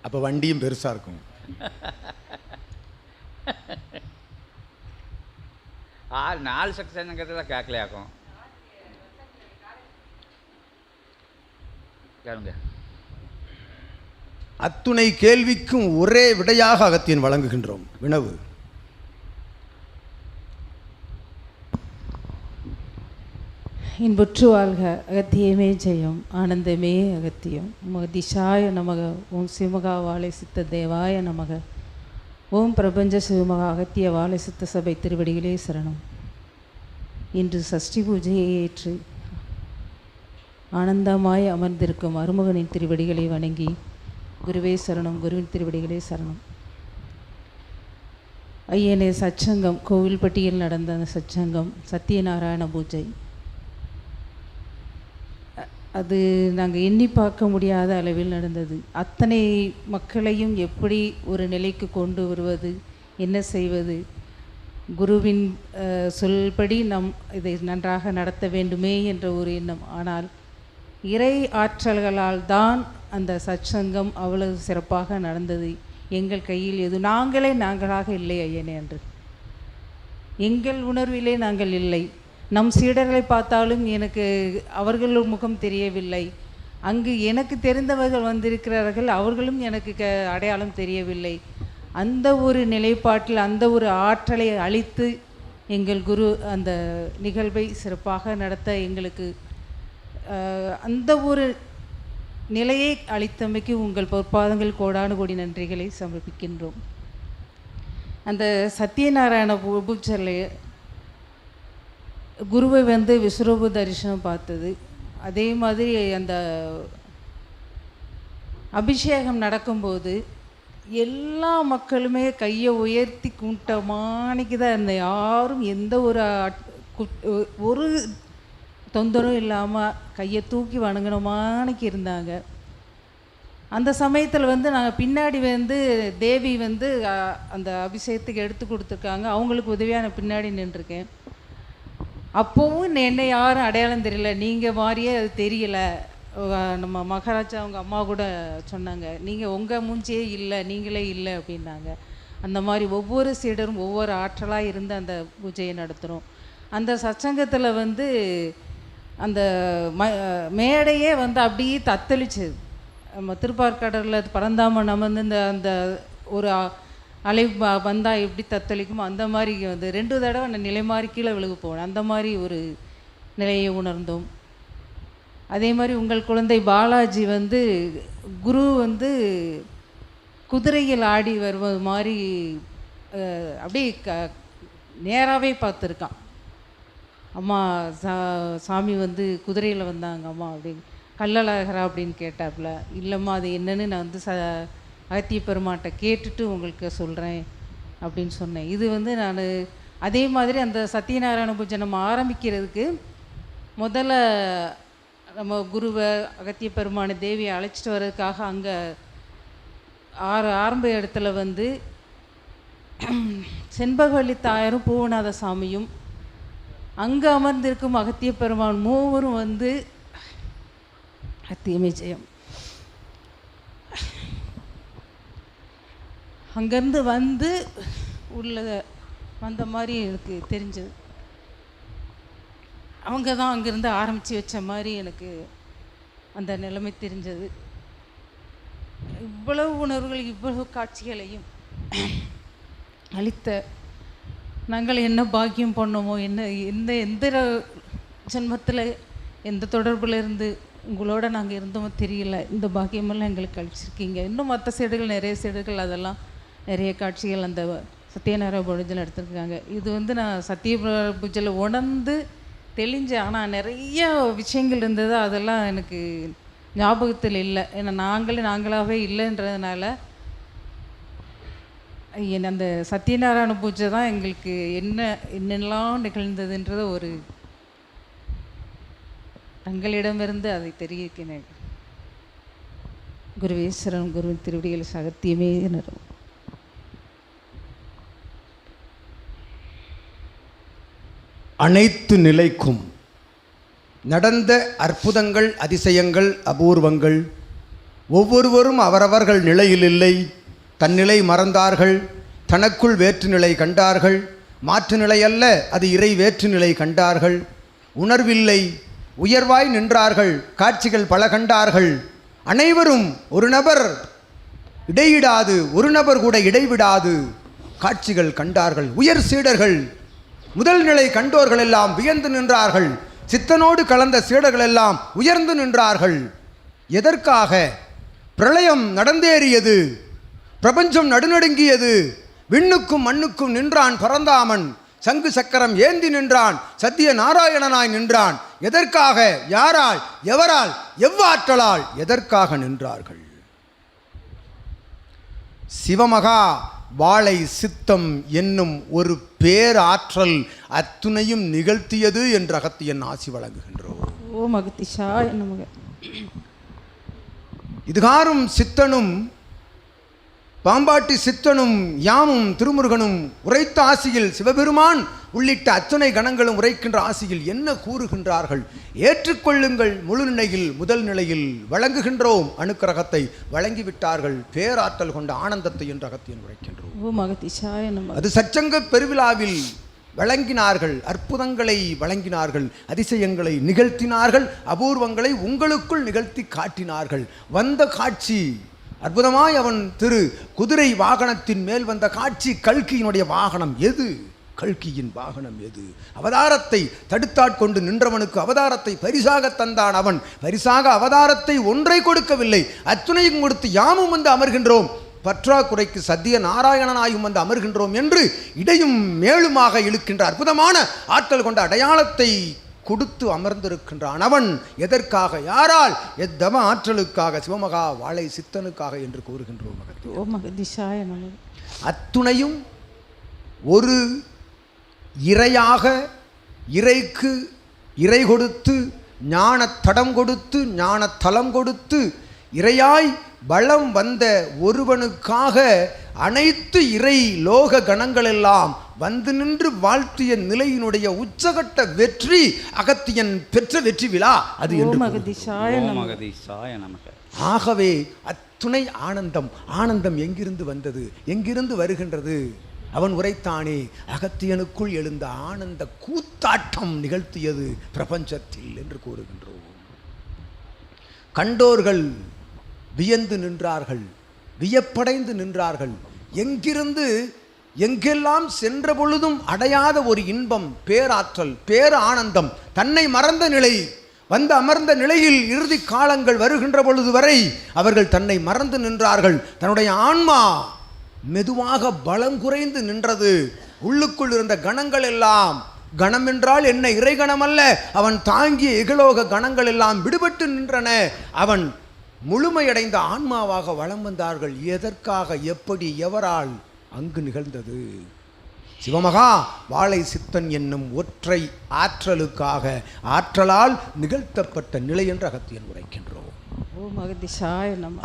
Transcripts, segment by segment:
அப்போ வண்டியும் பெருசாக இருக்கும். 4 சக்சனுங்கிறதுல கேட்கலையாக்கும். கேளுங்க. அத்துணை கேள்விக்கும் ஒரே விடையாக அகத்தியன் வழங்குகின்றோம். வினவு: இன்புற்று வாழ்க அகத்தியமே ஜெயம், ஆனந்தமே அகத்தியம். திசாய நமக, ஓம் சிவமகா வாழை சித்த தேவாய நமக, ஓம் பிரபஞ்ச சிவமகா அகத்திய வாழை சித்த சபை திருவடிகளே சரணம். இன்று சஷ்டி பூஜையை ஏற்று ஆனந்தமாய் அமர்ந்திருக்கும் அருமகனின் திருவடிகளை வணங்கி, குருவே சரணம், குருவின் திருவடிகளே சரணம். ஐயனே, சச்சங்கம் கோவில்பட்டியில் நடந்த அந்த சச்சங்கம் சத்யநாராயண பூஜை, அது நாங்கள் எண்ணி பார்க்க முடியாத அளவில் நடந்தது. அத்தனை மக்களையும் எப்படி ஒரு நிலைக்கு கொண்டு வருவது, என்ன செய்வது, குருவின் சொல்படி இதை நன்றாக நடத்த வேண்டுமே என்ற ஒரு எண்ணம். ஆனால் இறை ஆற்றல்களால் தான் அந்த சச்சங்கம் அவ்வளவு சிறப்பாக நடந்தது. எங்கள் கையில் எது, நாங்களாக இல்லை ஐயனே. அன்று எங்கள் உணர்விலே நாங்கள் இல்லை. நம் சீடர்களை பார்த்தாலும் எனக்கு அவர்கள் முகம் தெரியவில்லை. அங்கு எனக்கு தெரிந்தவர்கள் வந்திருக்கிறார்கள், அவர்களும் எனக்கு அடையாளம் தெரியவில்லை. அந்த ஒரு நிலைப்பாட்டில் அந்த ஒரு ஆற்றலை அளித்து எங்கள் குரு அந்த நிகழ்வை சிறப்பாக நடத்த எங்களுக்கு அந்த ஒரு நிலையை அளித்தமைக்கு உங்கள் பொற்பாதங்கள் கோடானு கோடி நன்றிகளை சமர்ப்பிக்கின்றோம். அந்த சத்யநாராயண பூஜையில் குருவை விஸ்வரூப தரிசனம் பார்த்தது. அதே மாதிரி அந்த அபிஷேகம் நடக்கும்போது எல்லா மக்களுமே கையை உயர்த்தி கூட்டமானிக்கு தான் இருந்தேன். யாரும் எந்த ஒரு தொந்தரவும் இல்லாமல் கையை தூக்கி வணங்கினமானிக்கு இருந்தாங்க. அந்த சமயத்தில் நாங்கள் பின்னாடி தேவி அந்த அபிஷேகத்துக்கு எடுத்து கொடுத்துருக்காங்க. அவங்களுக்கு உதவியாக நான் பின்னாடி நின்றுருக்கேன். அப்போவும் என்னை யாரும் அடையாளம் தெரியல, நீங்கள் மாதிரியே அது தெரியல. நம்ம மகாராஜா அவங்க அம்மா கூட சொன்னாங்க, நீங்கள் உங்கள் மூஞ்சியே இல்லை, நீங்களே இல்லை அப்படின்னாங்க. அந்த மாதிரி ஒவ்வொரு சீடரும் ஒவ்வொரு ஆற்றலாக இருந்து அந்த பூஜையை நடத்துகிறோம். அந்த சச்சங்கத்தில் அந்த மேடையே அப்படியே தத்தளிச்சு, நம்ம திருப்பார்கடலில் பரந்தாமன் அமர்ந்து அந்த ஒரு அலை வந்தால் எப்படி தத்தளிக்குமோ அந்த மாதிரி 2 தடவை அந்த நிலை மாறி கீழே விழுகு போனேன். அந்த மாதிரி ஒரு நிலையை உணர்ந்தோம். அதே மாதிரி உங்கள் குழந்தை பாலாஜி குரு குதிரையில் ஆடி வருவது மாதிரி அப்படியே நேராகவே பார்த்துருக்கான். அம்மா சாமி குதிரையில் வந்தாங்க அம்மா அப்படின்னு, கல்லழகரா அப்படின்னு கேட்டாப்புல. இல்லைம்மா அது என்னன்னு நான் அகத்திய பெருமாட்ட கேட்டுட்டு உங்களுக்கு சொல்கிறேன் அப்படின்னு சொன்னேன். இது நான் அதே மாதிரி அந்த சத்யநாராயண பூஜை நம்ம ஆரம்பிக்கிறதுக்கு முதல்ல நம்ம குருவை அகத்திய பெருமான தேவியை அழைச்சிட்டு வர்றதுக்காக அங்கே ஆரம்ப இடத்துல செண்பகவல்லி தாயாரும் பூவநாத சாமியும் அங்கே அமர்ந்திருக்கும் அகத்திய பெருமான் மூவரும் அகத்தியமே ஜெயம் அங்கேருந்து உள்ள வந்த மாதிரி எனக்கு தெரிஞ்சது. அவங்க தான் அங்கேருந்து ஆரம்பித்து வச்ச மாதிரி எனக்கு அந்த நிலைமை தெரிஞ்சது. இவ்வளவு உணர்வுகள், இவ்வளவு காட்சிகளையும் அளித்த நாங்கள் என்ன பாக்கியம் பண்ணோமோ, எந்த ஜென்மத்தில் எந்த தொடர்பில் இருந்து உங்களோட நாங்கள் இருந்தோமோ தெரியல. இந்த பாக்கியமெல்லாம் எங்களுக்கு அளிச்சிருக்கீங்க. இன்னும் மற்ற சைடுகள், நிறைய சைடுகள், அதெல்லாம் நிறைய காட்சிகள் அந்த சத்யநாராயண பூஜையில் எடுத்துருக்காங்க. இது நான் சத்திய பூஜையில் உணர்ந்து தெளிஞ்சேன். ஆனால் நிறைய விஷயங்கள் இருந்தது, அதெல்லாம் எனக்கு ஞாபகத்தில் இல்லை. ஏன்னா நாங்களாகவே இல்லைன்றதுனால அந்த சத்யநாராயண பூஜை தான் எங்களுக்கு என்னெல்லாம் நிகழ்ந்ததுன்றத ஒரு தங்களிடமிருந்து அதை தெரிவிக்கிறேன். குருவேஸ்வரன் குருவின் திருவடிகள் சகத்தியமே நிறுவனம். அனைத்து நிலைக்கும் நடந்த அற்புதங்கள், அதிசயங்கள், அபூர்வங்கள் ஒவ்வொருவரும் அவரவர்கள் நிலையில் இல்லை. தன்னிலை மறந்தார்கள், தனக்குள் வேற்று நிலை கண்டார்கள். மாற்று நிலை அல்ல, அது இறை வேற்று நிலை கண்டார்கள். உணர்வில்லை, உயர்வாய் நின்றார்கள். காட்சிகள் பல கண்டார்கள். அனைவரும் ஒரு நபர் இடையிடாது, ஒரு நபர் கூட இடைவிடாது காட்சிகள் கண்டார்கள். உயர் சீடர்கள், முதல் நிலை கண்டோர்கள் எல்லாம் வியந்து நின்றார்கள். சித்தனோடு கலந்த சீடர்கள் எல்லாம் உயர்ந்து நின்றார்கள். எதற்காக? பிரளயம் நடந்தேறியது, பிரபஞ்சம் நடுநடுங்கியது. விண்ணுக்கும் மண்ணுக்கும் நின்றான் பரந்தாமன். சங்கு சக்கரம் ஏந்தி நின்றான், சத்திய நாராயணனாய் நின்றான். எதற்காக? யாரால்? எவரால்? எவ்வாற்றலால்? எதற்காக நின்றார்கள்? சிவமகா வாழை சித்தம் என்னும் ஒரு பேராற்றல் அத்துணையும் நிகழ்த்தியது என்று அகத்தியன் ஆசி வழங்குகின்றோம். ஓம் அகத்தீசாய நமக. இதுகாரும் சித்தனும் பாம்பாட்டி சித்தனும் யாமும் திருமுருகனும் உரைத்த ஆசியில் சிவபெருமான் உள்ளிட்ட அத்துணை கணங்களும் உரைக்கின்ற ஆசியில் என்ன கூறுகின்றார்கள்? ஏற்றுக்கொள்ளுங்கள். முழு நிலையில் முதல் நிலையில் வழங்குகின்றோம். அணுக்கரகத்தை வழங்கிவிட்டார்கள். பேராற்றல் கொண்ட ஆனந்தத்தை என்று அகத்தியன் உரைக்கின்றோம். ஓம் அகத்தீசாய நமக. அது சச்சங்க பெருவிழாவில் வழங்கினார்கள். அற்புதங்களை வழங்கினார்கள், அதிசயங்களை நிகழ்த்தினார்கள், அபூர்வங்களை உங்களுக்குள் நிகழ்த்தி காட்டினார்கள். வந்த காட்சி அற்புதமாய் அவன் திரு குதிரை வாகனத்தின் மேல் வந்த காட்சி. கல்கியினுடைய வாகனம் எது? கல்கியின் வாகனம் எது? அவதாரத்தை தடுத்தாட்கொண்டு நின்றவனுக்கு அவதாரத்தை பரிசாக தந்தான் அவன். பரிசாக அவதாரத்தை ஒன்றை கொடுக்கவில்லை, அத்துணையும் கொடுத்து யாமும் வந்து அமர்கின்றோம். பற்றாக்குறைக்கு சத்திய நாராயணனாயும் வந்து அமர்கின்றோம் என்று இடையும் மேலுமாக இழுக்கின்ற அற்புதமான ஆற்றல் கொண்ட அடையாளத்தை கொடுத்து அமர்ந்திருக்கின்றான் அவன். எதற்காக? யாரால்? எத்தம ஆற்றலுக்காக, சிவமகா வாழை சித்தனுக்காக என்று கூறுகின்றோம். ஓம் அகத்தீசாய நமக. அத்துணையும் ஒரு இறையாக, இறைக்கு இறை கொடுத்து, ஞான தடம் கொடுத்து, ஞான தலம் கொடுத்து, இறையாய் பலம் வந்த ஒருவனுக்காக அனைத்து இறை லோக கணங்களெல்லாம் வந்து நின்று வாழ்த்திய நிலையினுடைய உச்சகட்ட வெற்றி அகத்தியன் பெற்ற வெற்றி விழா அது. ஆகவே அத்துணை ஆனந்தம். ஆனந்தம் எங்கிருந்து வந்தது? எங்கிருந்து வருகின்றது? அவன் உரைத்தானே, அகத்தியனுக்குள் எழுந்த ஆனந்த கூத்தாட்டம் நிகழ்த்தியது பிரபஞ்சத்தில் என்று கூறுகின்றோம். கண்டோர்கள் வியந்து நின்றார்கள், வியப்படைந்து நின்றார்கள். எங்கிருந்து எங்கெல்லாம் சென்ற பொழுதும் அடையாத ஒரு இன்பம், பேராற்றல், பேர ஆனந்தம், தன்னை மறந்த நிலை. வந்து அமர்ந்த நிலையில் இறுதி காலங்கள் வருகின்ற பொழுது வரை அவர்கள் தன்னை மறந்து நின்றார்கள். தன்னுடைய ஆன்மா மெதுவாக பலம் குறைந்து நின்றது. உள்ளுக்குள் இருந்த கணங்கள் எல்லாம், கணம் என்றால் என்ன? இறைகணம் அல்ல, அவன் தாங்கிய இகலோக கணங்கள் எல்லாம் விடுபட்டு நின்றன. அவன் முழுமையடைந்த ஆன்மாவாக வலம் வந்தார்கள். எதற்காக? எப்படி? எவரால்? அங்கு நிகழ்ந்தது சிவமகா வாழை சித்தன் என்னும் ஒற்றை ஆற்றலுக்காக, ஆற்றலால் நிகழ்த்தப்பட்ட நிலை என்று அகத்தியன் உரைக்கின்றோம்.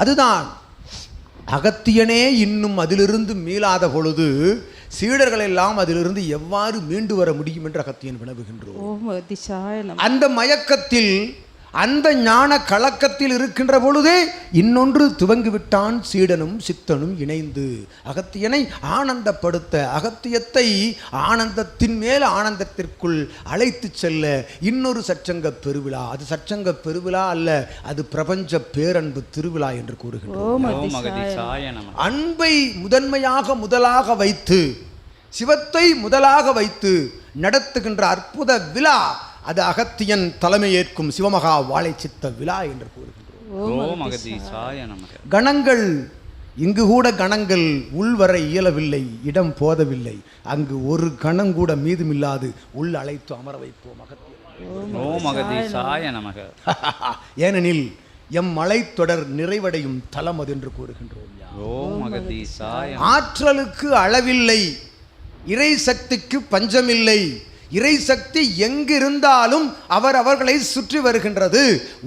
அதுதான் அகத்தியனே இன்னும் அதிலிருந்து மீளாத பொழுது சீடர்கள் எல்லாம் அதிலிருந்து எவ்வாறு மீண்டு வர முடியும் என்று அகத்தியன் வினவுகின்றோம். அந்த மயக்கத்தில், அந்த ஞான கலக்கத்தில் இருக்கின்ற பொழுதே இன்னொன்று துவங்கிவிட்டான் சீடனும் சித்தனும் இணைந்து அகத்தியனை ஆனந்தப்படுத்த, அகத்தியத்தை ஆனந்தத்தின் மேல் ஆனந்தத்திற்குள் அழைத்து செல்ல இன்னொரு சற்சங்க பெருவிழா. அது சற்சங்க பெருவிழா அல்ல, அது பிரபஞ்ச பேரன்பு திருவிழா என்று கூறுகின்றோம். அன்பை முதன்மையாக முதலாக வைத்து, சிவத்தை முதலாக வைத்து நடத்துகின்ற அற்புத விழா அது அகத்தியன் தலைமையேற்கும் சிவமகா வாழை சித்த விழா என்று கூறுகின்றோம். கணங்கள் இங்கு கூட கணங்கள் உள்வர இயலவில்லை, இடம் போதவில்லை. அங்கு ஒரு கணம் கூட மீதுமில்லாது உள் அழைத்து அமர வைப்போம் ஏனெனில் எம் மலைத்தொடர் நிறைவடையும் தலம் அது என்று கூறுகின்றோம். ஆற்றலுக்கு அளவில்லை, இறை சக்திக்கு பஞ்சமில்லை. இறை சக்தி எங்கிருந்தாலும் அவர்களை சுற்றி வருகின்றது.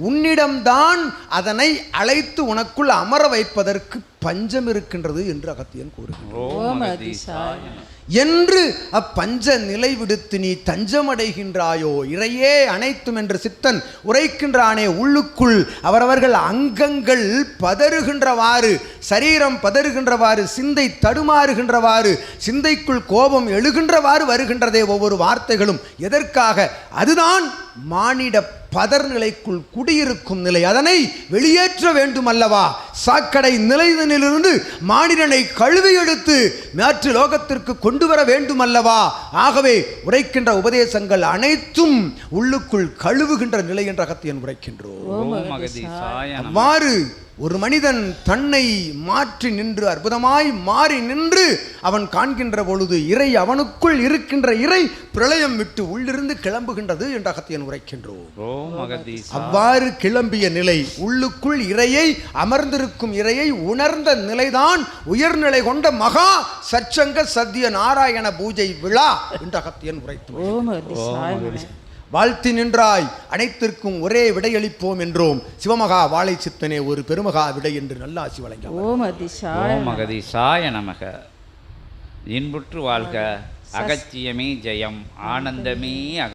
உன்னிடம்தான் அதனை அழைத்து உனக்குள் அமர வைப்பதற்கு பஞ்சம் இருக்கின்றது என்று அகத்தியன் கூறுகின்றார். என்று அப்பஞ்ச நிலை விடுத்து நீ தஞ்சமடைகின்றாயோ. இறையே அனைத்தும் என்று சித்தன் உரைக்கின்றானே, உள்ளுக்குள் அவரவர்கள் அங்கங்கள் பதறுகின்றவாறு, சரீரம் பதறுகின்றவாறு, சிந்தை தடுமாறுகின்றவாறு, சிந்தைக்குள் கோபம் எழுகின்றவாறு வருகின்றதே ஒவ்வொரு வார்த்தைகளும். எதற்காக? அதுதான் மானிட பதர் நிலைக்குள் குடியிருக்கும் நிலை. அதனை வெளியேற்ற வேண்டும் அல்லவா? சாக்கடை நிலையிலிருந்து மானிடனை கழுவி எடுத்து மாற்று லோகத்திற்கு கொண்டு வர வேண்டும் அல்லவா? ஆகவே உரைக்கின்ற உபதேசங்கள் அனைத்தும் உள்ளுக்குள் கழுவுகின்ற நிலை என்ற அகத்தியன் உரைக்கின்றோம். அவ்வாறு ஒரு மனிதன் தன்னை மாற்றி நின்று, அற்புதமாய் மாறி நின்று அவன் காண்கின்ற பொழுது இறை அவனுக்குள் இருக்கின்ற இறை பிரளயம் விட்டு உள்ளிருந்து கிளம்புகின்றது என்ற அகத்தியன் உரைக்கின்றோம். அவ்வாறு கிளம்பிய நிலை, உள்ளுக்குள் இறையை அமர்ந்திருக்கும் இறையை உணர்ந்த நிலைதான் உயர்நிலை கொண்ட மகா சற்சங்க சத்திய நாராயண பூஜை விழா என்ற அகத்தியன் உரைத்தோம். வாழ்த்தி நின்றாய், அனைத்திற்கும் ஒரே விடையளிப்போம் என்றோம். சிவமகா வாழை சித்தனே ஒரு பெருமகா விடை என்று நல்லாசி வழங்க. ஓம் அகதீசாய நமக. இன்புற்று வாழ்க. அகத்தியமே ஜெயம், ஆனந்தமே